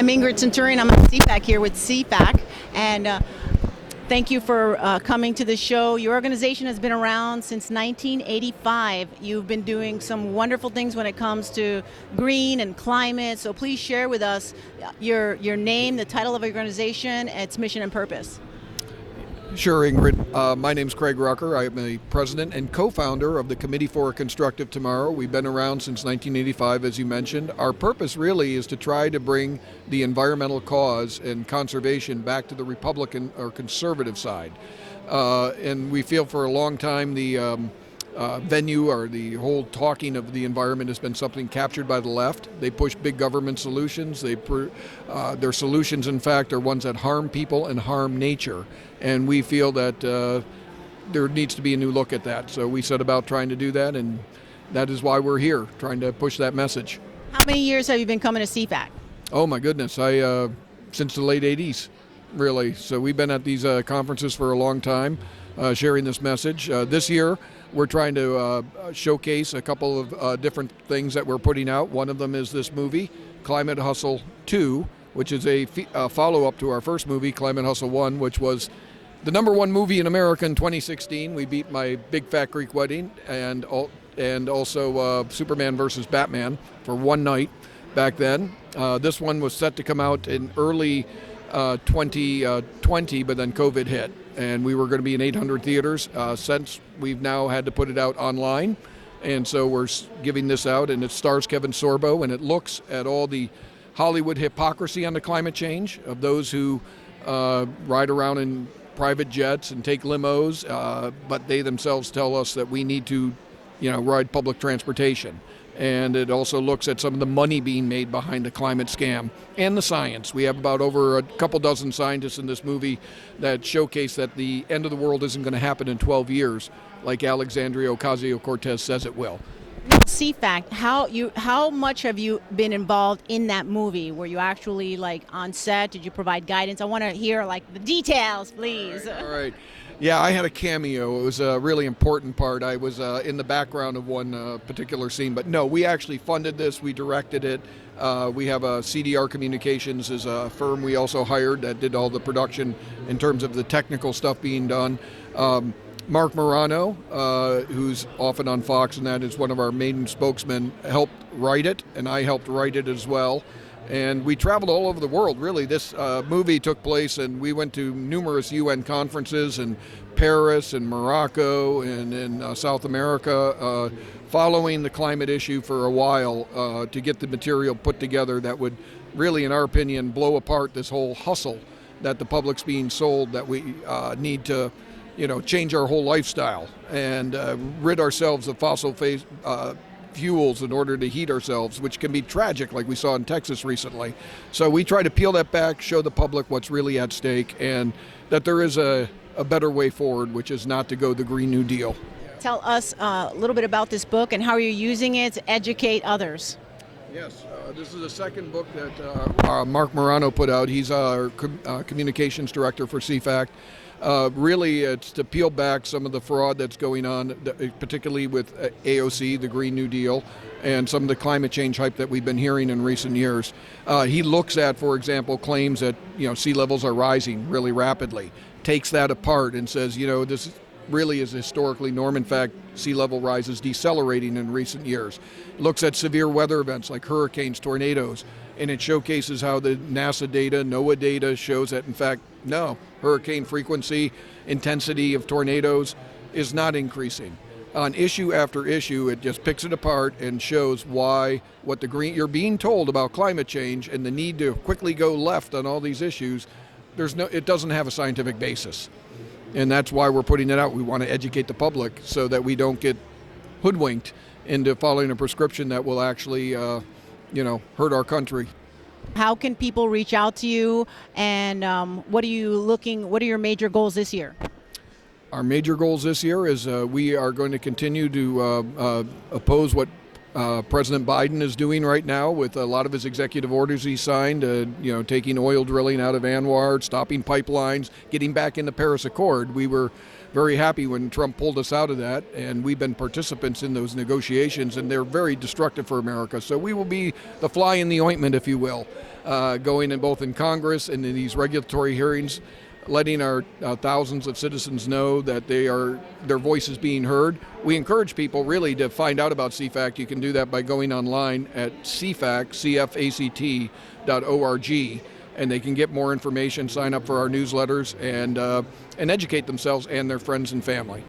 I'm Ingrid Centurion. I'm on CPAC here with CPAC, and thank you for coming to the show. Your organization has been around since 1985. You've been doing some wonderful things when it comes to green and climate, so please share with us your name, the title of your organization, its mission and purpose. Sure, Ingrid. My name's Craig Rucker. I am the president and co-founder of the Committee for a Constructive Tomorrow. We've been around since 1985, as you mentioned. Our purpose really is to try to bring the environmental cause and conservation back to the Republican or conservative side. And we feel for a long time the venue or the whole talking of the environment has been something captured by the left. They push big government solutions. Their solutions, in fact, are ones that harm people and harm nature. And we feel that there needs to be a new look at that. So we set about trying to do that, and that is why we're here, trying to push that message. How many years have you been coming to CPAC? Oh my goodness, since the late 80s, really. So we've been at these conferences for a long time, sharing this message. This year, we're trying to showcase a couple of different things that we're putting out. One of them is this movie, Climate Hustle 2, which is a follow-up to our first movie, Climate Hustle 1, which was the #1 movie in America in 2016. We beat My Big Fat Greek Wedding and also Superman versus Batman for one night back then. This one was set to come out in early 2020, but then COVID hit, and we were going to be in 800 theaters. Since we've now had to put it out online, and so we're giving this out, and it stars Kevin Sorbo, and it looks at all the Hollywood hypocrisy on the climate change of those who ride around in private jets and take limos, but they themselves tell us that we need to, ride public transportation. And it also looks at some of the money being made behind the climate scam and the science. We have about over a couple dozen scientists in this movie that showcase that the end of the world isn't going to happen in 12 years, like Alexandria Ocasio-Cortez says it will. CFAC, how much have you been involved in that movie? Were you actually on set? Did you provide guidance? I want to hear the details, please. All right. Yeah, I had a cameo. It was a really important part. I was in the background of one particular scene. But no, we actually funded this. We directed it. We have CDR Communications is a firm we also hired that did all the production in terms of the technical stuff being done. Mark Morano, who's often on Fox, and that is one of our main spokesmen, helped write it, and I helped write it as well. And we traveled all over the world, really. This movie took place, and we went to numerous UN conferences in Paris and Morocco and in South America, following the climate issue for a while to get the material put together that would really, in our opinion, blow apart this whole hustle that the public's being sold, that we need to change our whole lifestyle and rid ourselves of fossil fuels in order to heat ourselves, which can be tragic, like we saw in Texas recently. So we try to peel that back, show the public what's really at stake, and that there is a better way forward, which is not to go the Green New Deal. Tell us a little bit about this book and how you're using it to educate others. Yes, this is the second book that Mark Morano put out. He's our communications director for CFAC. Really, it's to peel back some of the fraud that's going on, particularly with AOC, the Green New Deal, and some of the climate change hype that we've been hearing in recent years. He looks at, for example, claims that sea levels are rising really rapidly, takes that apart and says, this really is a historically norm. In fact, sea level rise is decelerating in recent years. Looks at severe weather events like hurricanes, tornadoes, and it showcases how the NASA data, NOAA data shows that, in fact, no, hurricane frequency, intensity of tornadoes is not increasing. On issue after issue, it just picks it apart and shows why you're being told about climate change and the need to quickly go left on all these issues, it doesn't have a scientific basis. And that's why we're putting it out. We want to educate the public so that we don't get hoodwinked into following a prescription that will actually hurt our country. How can people reach out to you, and what are your major goals this year? Our major goals this year is we are going to continue to oppose what President Biden is doing right now with a lot of his executive orders he signed, taking oil drilling out of Anwar, stopping pipelines, getting back in the Paris Accord. We were very happy when Trump pulled us out of that, and we've been participants in those negotiations, and they're very destructive for America. So we will be the fly in the ointment, if you will. going in both in Congress and in these regulatory hearings, letting our thousands of citizens know that their voice is being heard. We encourage people really to find out about CFAC. You can do that by going online at cfact.org, and they can get more information, sign up for our newsletters, and educate themselves and their friends and family.